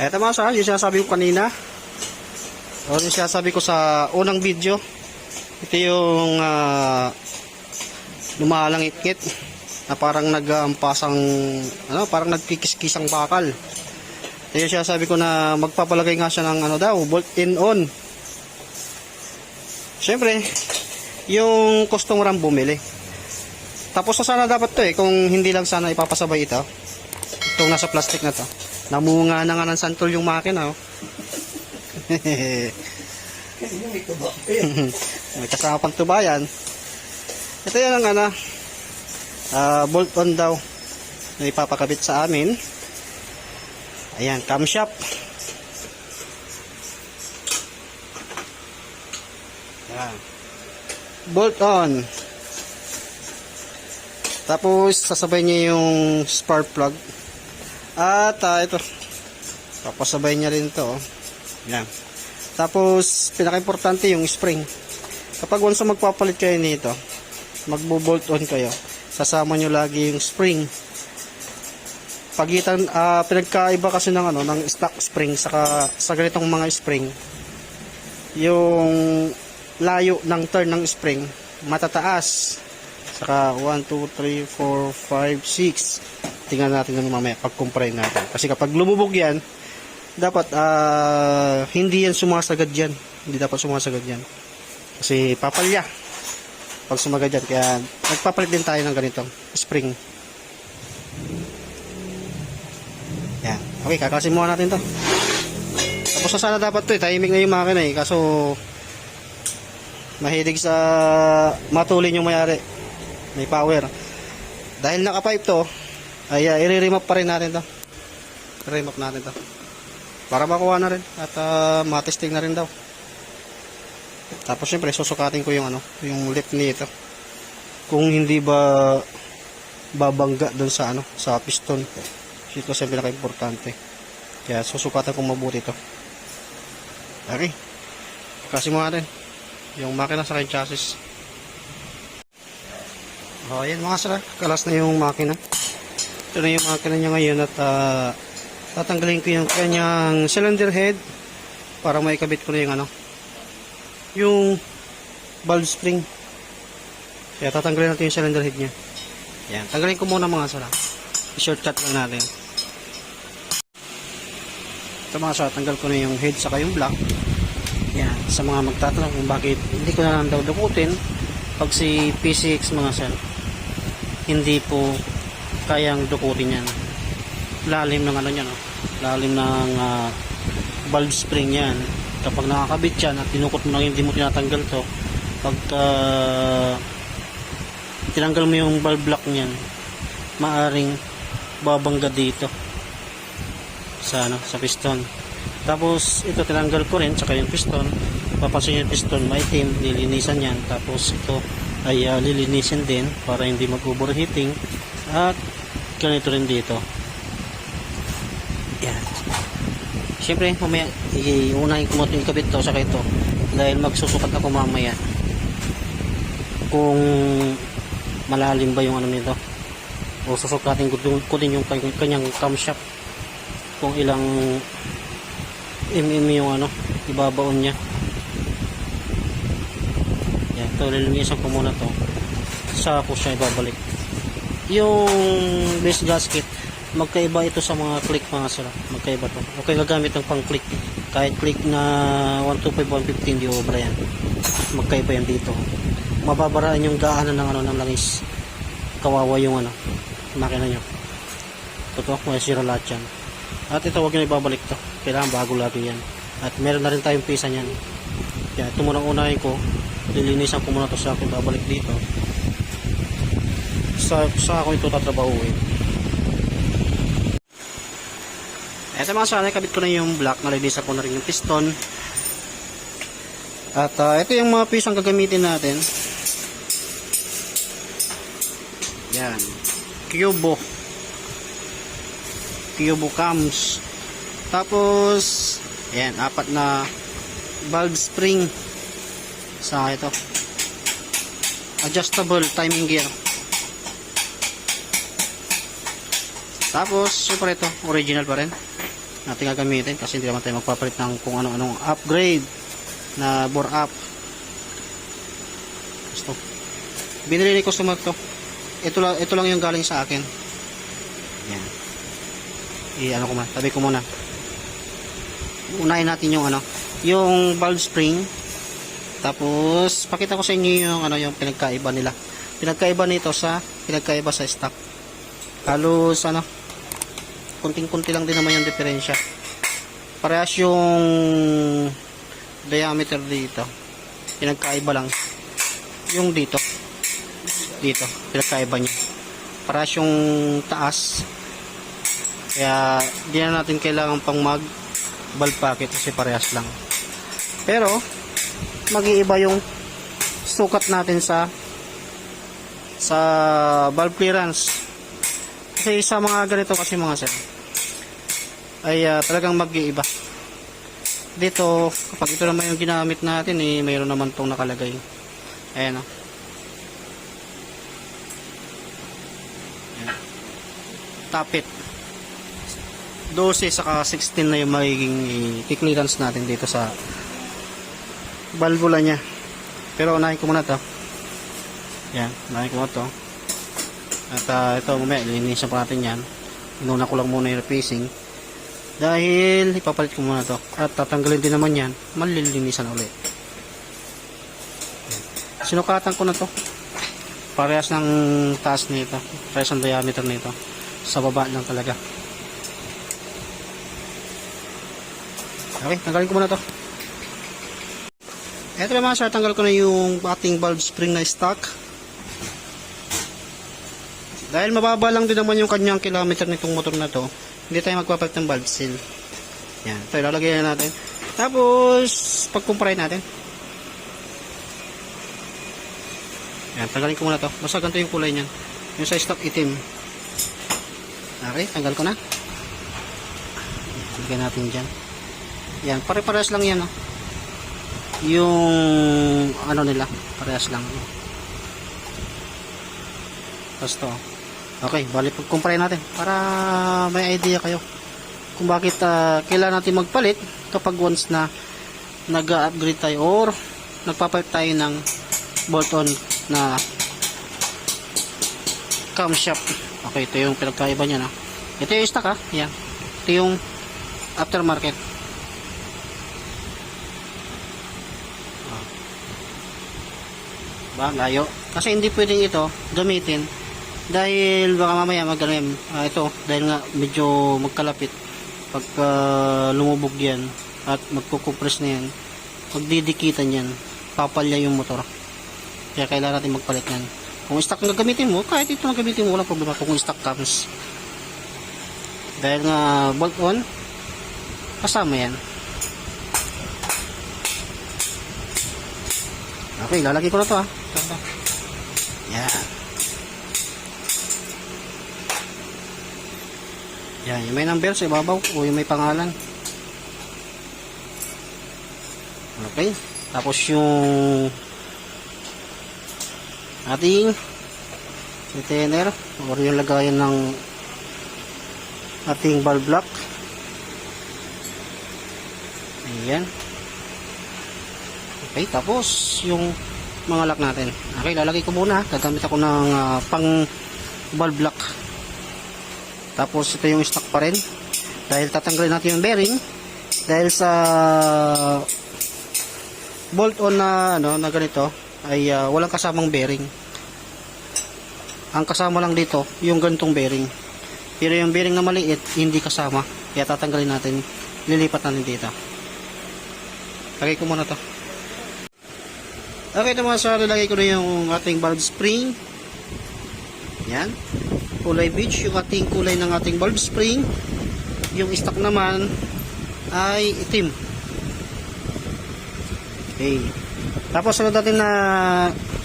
Eto mga sir, yung sinasabi ko kanina, o yung sinasabi ko sa unang video, ito yung lumalang itkit na parang nagampasang parang nagkikis-kisang bakal. Ito yung sinasabi ko na magpapalagay nga siya ng bolt-in on. Siyempre, yung customer ang bumili. Tapos na sana dapat to kung hindi lang sana ipapasabay ito. Itong nasa plastic na to. Namunga na nga ng santol yung makina. May kasama pang tubayan. Ito yan ang bolt on daw na ipapakabit sa amin. Ayan, camshaft. Ayan. Bolt on. Tapos sasabay niya yung spark plug. At ito. Papasabay niya rin to. Ayan. Tapos pinaka-importante yung spring. Kapag once magpapalit kayo nito, magbo-bolt on kayo, sasama nyo lagi yung spring. Pagitan pinagkaiba kasi ng stock spring sa ganitong mga spring. Yung layo ng turn ng spring matataas. Saka 1 2 3 4 5 6. Tingnan natin ng mamaya pag compare natin. Kasi kapag lumubog yan, dapat hindi yan sumasagad yan. Hindi dapat sumasagad yan. Kasi papalya pag sumagad yan. Kaya nagpapalit din tayo ng ganitong spring. Yan. Okay, kakasin muna natin to. Tapos na sana dapat to timing na yung makina kaso mahilig sa matulin yung mayari. May power. Dahil naka-pipe to, ay i-remap pa rin natin to. I-remap natin to. Para makuha na rin at matesting na rin daw. Tapos syempre susukatin ko yung lip nito. Kung hindi ba babangga doon sa piston. Ito kasi pinaka-importante. Kaya susukatan ko mabuti to. Okay. Kasi mo natin yung makina sa kanyang chassis. Ayan mga sir, kalas na yung makina. Ito na yung makina niya ngayon at tatanggalin ko yung kanyang cylinder head para maikabit ko na yung valve spring. Kaya tatanggalin natin yung cylinder head niya. Ayan, tanggalin ko muna mga sir. I-shortcut lang natin. Ito mga sir, tanggal ko na yung head saka yung block. Ayan, sa mga magtatanong kung bakit hindi ko na lang daw dukutin pag si PCX mga sir, hindi po kayang dukutin yan. Lalim ng lalim ng valve spring yan. Kapag nakakabit yan at tinukot mo na hindi mo tinatanggal to, pag tinanggal mo yung valve block niyan, maaring babangga dito sa piston. Tapos ito tinanggal ko rin saka yung piston. Papasin yung piston maitim, lilinisan yan. Tapos ito ay lilinisin din para hindi mag-overheating. At ganito rin dito. Yan. Siyempre mamaya uunahin ko muna ikabit to saka ito dahil magsusukat ako mamaya kung malalim ba yung nito o susukatin ko din yung kanyang camshaft kung ilang yung ibabaon niya. Yan, ito lilinisan ko muna to saka ko siya ibabalik. Yung base gasket magkaiba ito sa mga click mga sir. Magkaiba to. Okay, gagamit ng pang click. Kahit click na 125 115 di obra yan. Magkaiba yan dito. Mababaraan yung gaanan ng langis. Kawawa yung makina nyo. Ito may sira lahat yan. At ito wag nyo ibabalik to. Kailangan bago lagi yan. At meron na rin tayong pisa nyan. Kaya ito muna unahin ko. Lilinisan ko muna to sa akin. Babalik dito. Sa ako ito tatrabahuin. Ito mga sana, kabit ko na yung block. Nalinisan ko na rin yung piston. At ito yung mga pisang gagamitin natin. Yan. Cubo cams. Tapos ayan, 4 na valve spring sa ito. Adjustable timing gear. Tapos, super ito, original pa rin. natin gagamitin kasi hindi naman tayo magpapalit ng kung ano-anong upgrade na bore up. Gusto. Binili ni customer to. Ito lang yung galing sa akin. Yan. I-ano ko man, tabi ko muna. Unahin natin yung yung valve spring. Tapos pakita ko sa inyo yung yung pinagkaiba nila. Pinagkaiba nito sa pinagkaiba sa stock. Halos kunting-kunti lang din naman yung diferensya. Parehas yung diameter dito. Pinagkaiba lang yung dito pinagkaiba niya. Parehas yung taas. Kaya di na natin kailangan pang mag valve packet kasi parehas lang. Pero mag-iiba yung sukat natin sa valve clearance. Kasi sa mga ganito kasi mga sir ay talagang mag-iiba. Dito kapag ito naman yung ginamit natin mayroon naman tong nakalagay. Ayan o. Tapit 12 saka 16 na yung magiging clearance natin dito sa valvula nya. Pero unahin ko muna to. Yan, unahin ko muna to. At ito mamaya linisan pa natin yan. Inuna ko lang muna yung replacing dahil ipapalit ko muna to at tatanggalin din naman yan, malilinisan ulit. Sinukatan ko na to, parehas ng taas nito, parehas ng diameter nito, sa baba lang talaga. Okay, tanggalin ko muna to. Eto naman sir, tanggal ko na yung ating valve spring na stock. Dahil mababa lang din naman yung kanyang kilometer nitong motor na to, hindi tayo magpapalit ng valve seal. Yan, ito ilalagay na natin. Tapos pagkumpray natin. Yan, tanggalin ko muna to. Basta ganito yung kulay niyan. Yung sa stock itim. Okay, tanggal ko na. Lagyan natin dyan. Yan, pare-parehas lang yan. Yung nila, parehas lang. Tapos to. Okay, bali pagkumpray natin para may idea kayo kung bakit kailangan natin magpalit kapag once na nag-upgrade tayo or nagpapalit tayo ng bolt-on na camshaft. Okay, ito yung pinagkaiba niya. Ito yung stock yan. Ito yung aftermarket. Ba, layo. Kasi hindi pwedeng ito gamitin dahil baka mamaya ito dahil nga medyo magkalapit pagka lumubog yan at magkukompress na yan, magdidikitan yan, papalya yung motor. Kaya kailangan natin magpalit yan. Kung stock ang gagamitin mo, kahit ito ang gagamitin mo, walang problema kung stock comes. Dahil nga bolt on, kasama yan. Okay, lalagay ko na to Yan. Yan, yung may number sa ibabaw o yung may pangalan. Okay, tapos yung ating retainer or yung lagayan ng ating valve block. Ayan. Okay, tapos yung mga lock natin. Okay, lalagay ko muna. Gagamit ako ng pang valve block. Tapos ito yung stock pa rin. Dahil tatanggalin natin yung bearing. Dahil sa bolt on na na ganito ay walang kasamang bearing. Ang kasama lang dito yung ganitong bearing. Pero yung bearing na maliit hindi kasama. Kaya tatanggalin natin. Lilipat natin dito. Lagay ko muna to. Okay, ito mga sir, lagay ko na yung ating valve spring. Yan. Kulay beige yung ating kulay ng ating valve spring. Yung stock naman ay itim. Okay. Tapos sunod natin na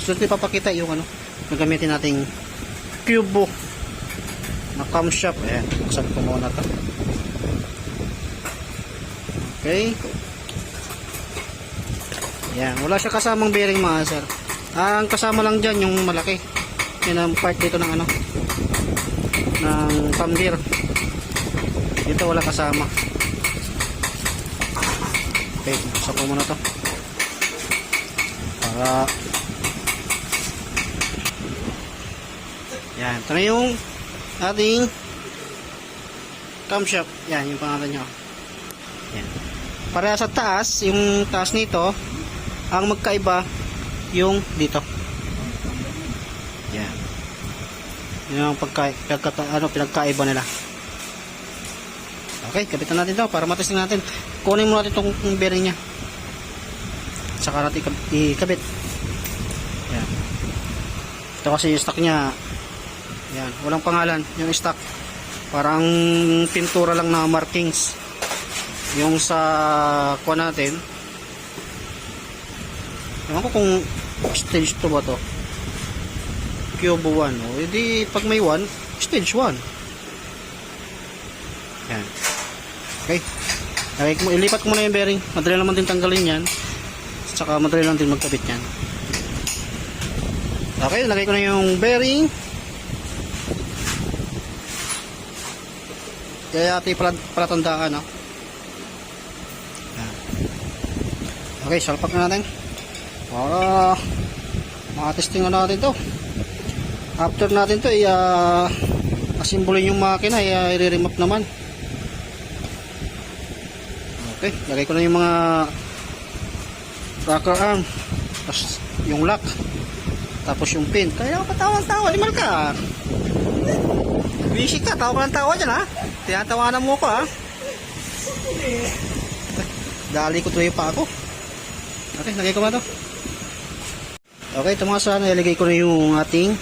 sunod ipapakita yung gagamitin nating cubo na camshaft. Ayan, buksan ko muna to. Okay. Ayan, wala siya kasamang bearing mga sir. Ang kasama lang dyan yung malaki. Yan ang part dito ng ng cam gear. Dito wala kasama. Okay, buksan ko muna to. Para yan, ito na yung ating camshaft. Yan, yung pangalan nyo. Yan. Para sa taas, yung taas nito, ang magkaiba yung dito. Yan. Yun ang pinagkaiba nila. Okay, kapitan natin to para matesting natin. Kunin mo natin itong bearing nya. Saka natin ikabit. Yan. Ito kasi yung stock nya. Yan, walang pangalan yung stock. Parang pintura lang na markings. Yung sa kuha natin. Ewan ko kung stage 2 ba to. Cube 1. O, edi pag may 1, stage 1. Yan. Okay. Ilipat ko muna yung bearing. Madali naman din tanggalin yan. Saka madali lang din magkabit yan. Okay, lagay ko na yung bearing. Kaya ito palatandaan, no? Okay, salpak na natin. Para makatesting na natin to. After natin to, asimbolin yung makina, i-remap naman. Okay, lagay ko na yung mga rocker arm. Tapos yung lock. Tapos yung pin. Kaya patawang-tawa, limal ka. Busy ka, tawa ka ng tawa dyan, ha? Tinatawanan mo ko, ha? Dali ko tuloy pa ako. Okay, lagay ko ba ito? Okay, ito mga sana, ilagay ko na yung ating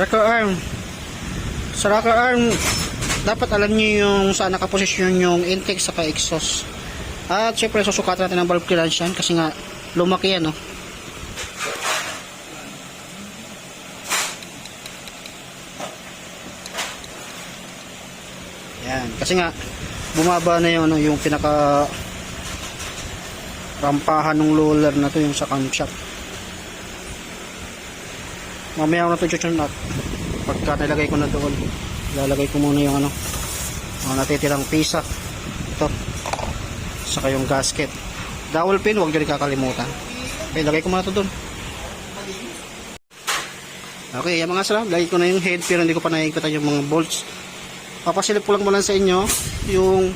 rocker arm. Sa rocker arm, dapat alam nyo yung saan nakaposisyon yung intake saka exhaust. At syempre, susukatan natin ang valve clearance yan kasi nga lumaki yan, no? Yan, kasi nga bumaba na yung, yung pinaka rampahan ng roller na to, yung sa camshaft. Mamaya ko na to chuchun up. Pagka nilagay ko na doon, lalagay ko muna yung mga natitirang pisa. Ito. Saka yung gasket. Dowel pin, huwag nyo rin kakalimutan. Okay, lagay ko muna to doon. Okay, yung mga sarap, lagay ko na yung head pero hindi ko pa nakikita yung mga bolts. Papasilip ko lang muna sa inyo yung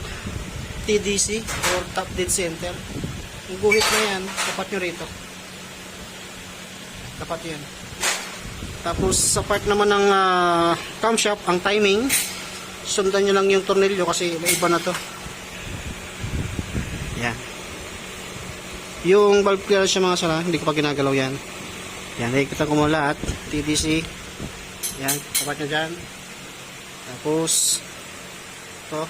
TDC or top dead center. Yung guhit na yan, tapat nyo rito. Tapat yan. Tapos sa part naman ng camshaft, ang timing, sundan nyo lang yung tornilyo kasi may iba na to. Yan. Yung valve clearance yung mga sala, hindi ko pa ginagalaw yan. Yan, nakikita ko mo lahat. TDC. Yan, tapat nyo dyan. Tapos ito,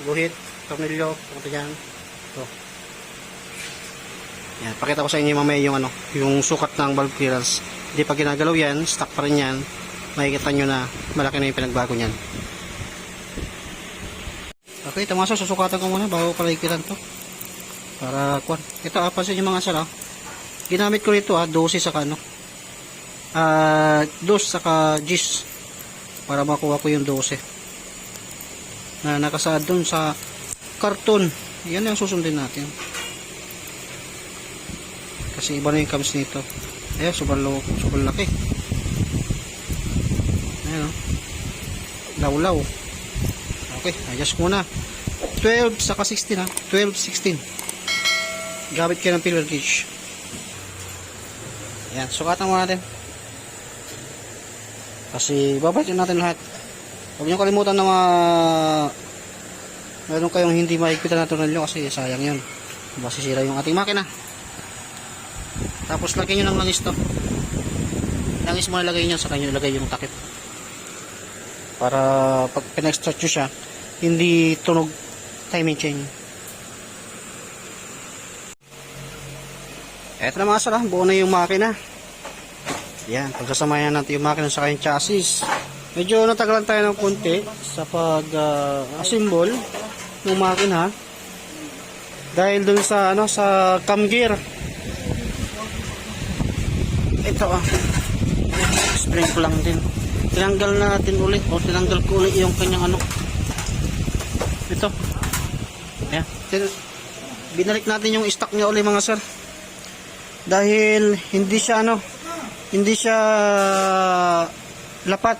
guhit, tornilyo, ito dyan. Ito. Yan, pakita ko sa inyo mamaya yung yung sukat ng valve clearance. Hindi pa ginagalaw yan, stock pa rin yan. Makikita nyo na malaki na yung pinagbago nyan. Okay, tamaso, susukatan ko muna bago palikitan to. Para kuwan. Ito, apasin yung mga sala. Ginamit ko rito 12 saka 2 saka gis. Para makuha ko yung 12 na nakasaad dun sa karton. Yan yung susundin natin kasi iba na yung cams nito. Ayan, sobrang laki. Ayan, lawlaw. Okay, adjust muna 12 saka 16, 12, 16. Gamit kayo ng pillar gauge. Ayan, sukatan mo natin kasi babalikin natin lahat. Huwag nyo kalimutan na meron kayong hindi mahigpitan na tornilyo kasi sayang yun, masisira yung ating makina. Tapos lagyan nyo ng langis to. Langis mo nalagay nyo, saka nyo ilagay yung takip para pag pinag-stretch nyo siya hindi tunog timing chain. Eto na mga sala, buo na yung makina. Yan, pagsasamayan natin yung makina sa kayong chassis. Medyo natagalan tayo ng konti sa pag-assemble ng makina dahil dun sa sa cam gear. Ito spring ko lang din. Tinanggal natin ulit o tinanggal ko ulit yung kanyang ito. Ayan, binalik natin yung stock niya uli mga sir. Dahil hindi siya hindi siya lapat.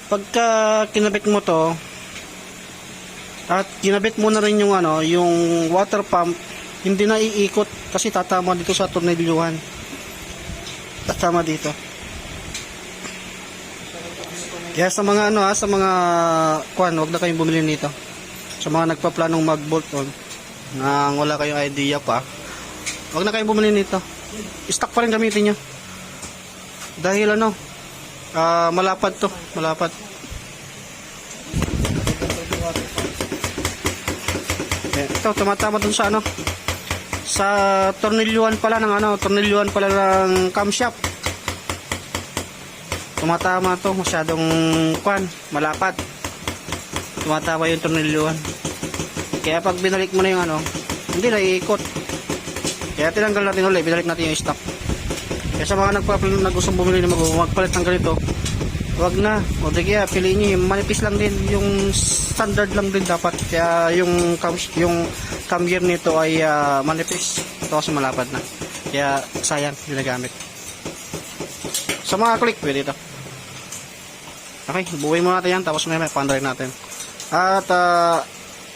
Pagka kinabit mo to at kinabit mo na rin yung yung water pump, hindi na iikot kasi tatama dito sa tornilyuhan. Tatama dito. Kaya sa mga sa mga wag na kayong bumili nito. Sa mga nagpaplanong mag-bolt on na wala kayong idea pa, wag na kayong bumili nito. Stock pa rin gamitin nyo. Dahil malapad to, malapad. Ito tumatama dun sa sa tornilyuhan pala ng tornilyuhan pala ng camshaft. Tumatama to, masyadong malapad. Tumatama yung tornilyuhan. Kaya pag binalik mo na yung hindi na iikot. Kaya tinanggal natin ulit, binalik natin yung stock. Kaya sa mga nagustong bumili na magpalit ng ganito, wag na. O di kaya piliin nyo yung manipis lang din, yung standard lang din dapat. Kaya yung cam gear nito ay manipis. Ito kasi malapad na. Kaya sayang ginagamit. Sa mga click, pwede ito. Okay, buuin muna natin yan, tapos may pandry natin. At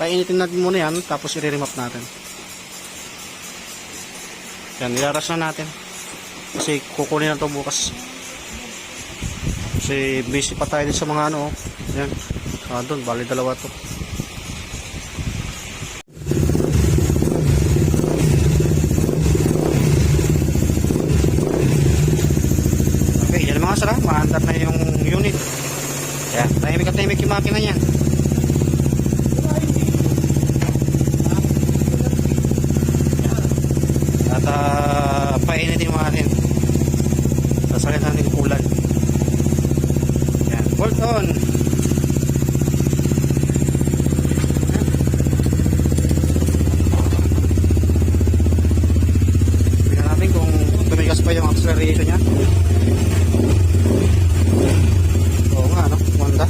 painitin natin muna yan, tapos i-remap natin. Yan, ilaras na natin. Kasi kukunin na ito bukas. Kasi busy pa tayo din sa mga yan. Doon, bali dalawa to. Okay, yan mga sara, maandar na yung unit. Yan, tahimik yung makina niya. At painitin mo natin. Sasalit natin yung ulan. Yan, bolt on. Tingnan natin kung tumigas pa yung acceleration niya. Oo nga, Honda.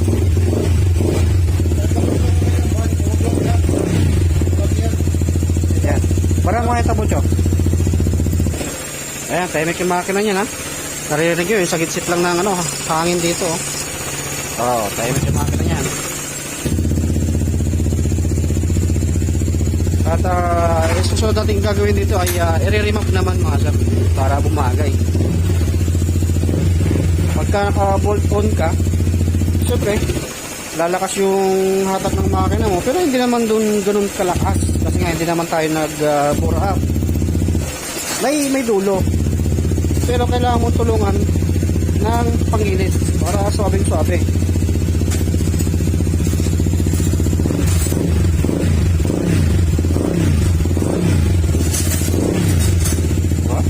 Yan, parang mga itabucho. Ayan, tahimik yung makina niya, naririnig yun, yung sagit-sit lang ng hangin dito. Tahimik yung makina niya. At susunod natin gagawin dito ay i-remap naman mga sir, para bumagay. Pagka naka-bolt on ka, syempre lalakas yung hatak ng makina mo, pero hindi naman dun ganun kalakas kasi nga hindi naman tayo nag-bore up. May dulo, pero kailangan mo tulungan ng pangilis para suabing-suabe.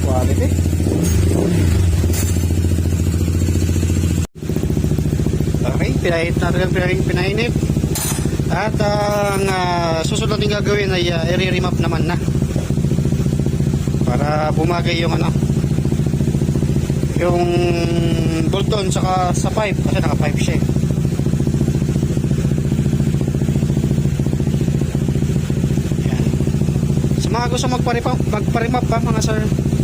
Quality. Okay, pinahit natin ang pinainip. At ang susunod natin gagawin ay i-remap naman na para bumagay yung yung bolt on saka sa pipe kasi naka pipe siya. Yan. Sa mga gusto magpa-remap pa mga sir,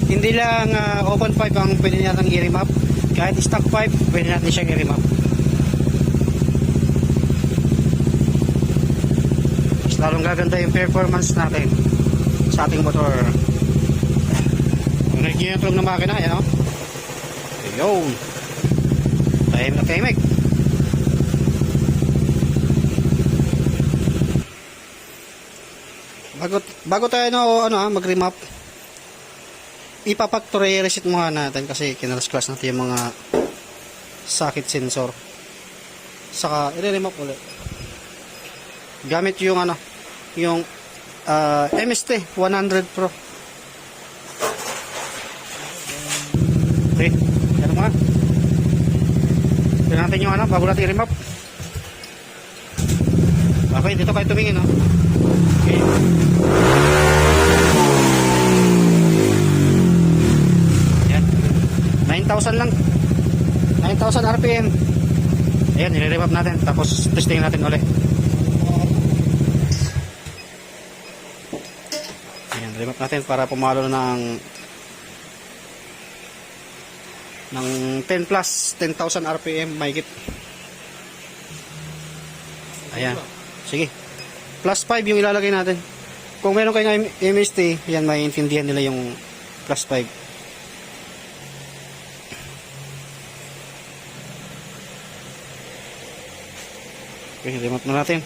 hindi lang open pipe ang pwede natin i-remap, kahit stock pipe pwede natin siyang i-remap. Mas lalong gaganda yung performance natin sa ating motor. Ang nag-iintro ng makina, yan yun. Tahimik na tahimik. Bago tayo mag-remap, ipapactory reset muna natin kasi kinalas-class natin yung mga socket sensor. Saka i-remap ulit. Gamit yung yung MST 100 Pro. Okay. Yan mga. Tignan natin yung bago natin i-remap. Okay, dito kayo tumingin Okay. Yan. 9,000 lang. 9,000 RPM. Ayan, i-remap natin. Tapos testing natin ulit. remap natin para pumalo ng 10 plus 10,000 RPM mahigit. Ayan. Sige. Plus 5 yung ilalagay natin. Kung meron kayong MST, yan maiintindihan nila yung plus 5. Okay, remap na natin.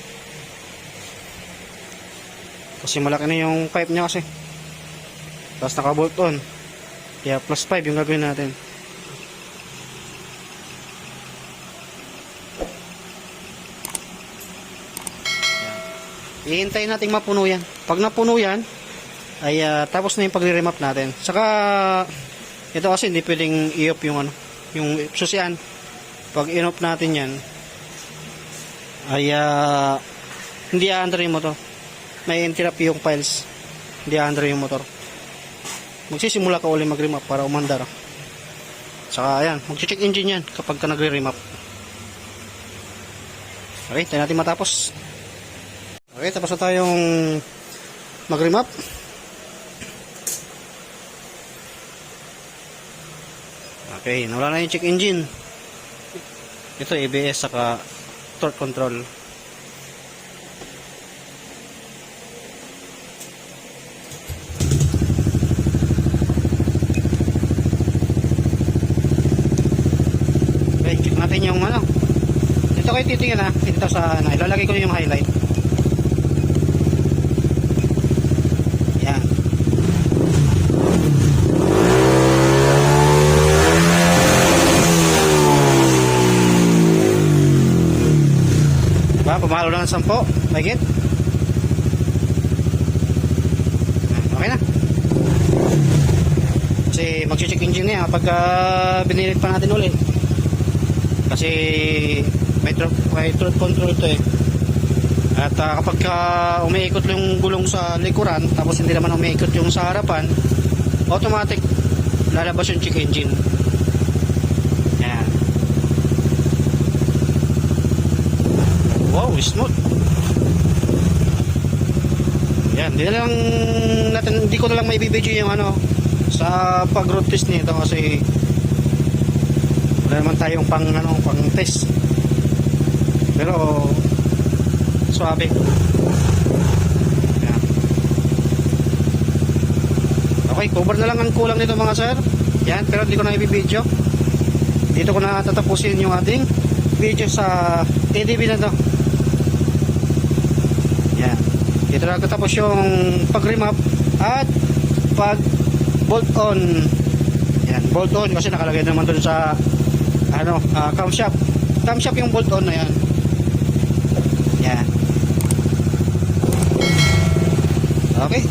Kasi malaki na yung pipe niya kasi. Tapos naka-bolt on. Kaya plus 5 yung gagawin natin. Ihintayin natin mapuno yan. Pag napuno yan, ay tapos na yung pagre-remap natin. Saka, ito kasi hindi pwedeng i-off yung yung susian. Pag in-off natin yan, ay hindi aandar yung motor. May interrupt yung files. Hindi aandar yung motor. Magsisimula ka ulit mag-remap para umandar. Saka ayan, mag-check engine yan kapag ka nagre-remap. Okay, tayo natin matapos. Okay, tapos na tayong mag-remap. Okay, nawala na yung check engine. Ito ABS saka torque control. Okay, check natin yung dito kayo titingnan dito sa ilalagay ko yung highlight. Pumalo na ng 10 mahigit. Okay na. Kasi mag-check engine niya pag binilit pa natin ulit. Kasi may throat control to eh. At kapag umiikot yung gulong sa likuran tapos hindi naman umiikot yung sa harapan, automatic lalabas yung check engine. Yan. Wow, smooth. Yan, hindi ko na lang maibibidyo yung sa pag-road test nito kasi wala naman tayong pang test. Pero suabe. Yan. Okay, cover na lang ang kulang nito mga sir. Yan, pero hindi ko na ibibidyo. Dito ko na tatapusin yung ating video sa TDB na to. Yan. Dito na tapos yung pag-remap at pag-bolt on. Yan, bolt on kasi nakalagay naman doon sa camshaft. Camshaft yung bolt on na yan. Yan. Okay.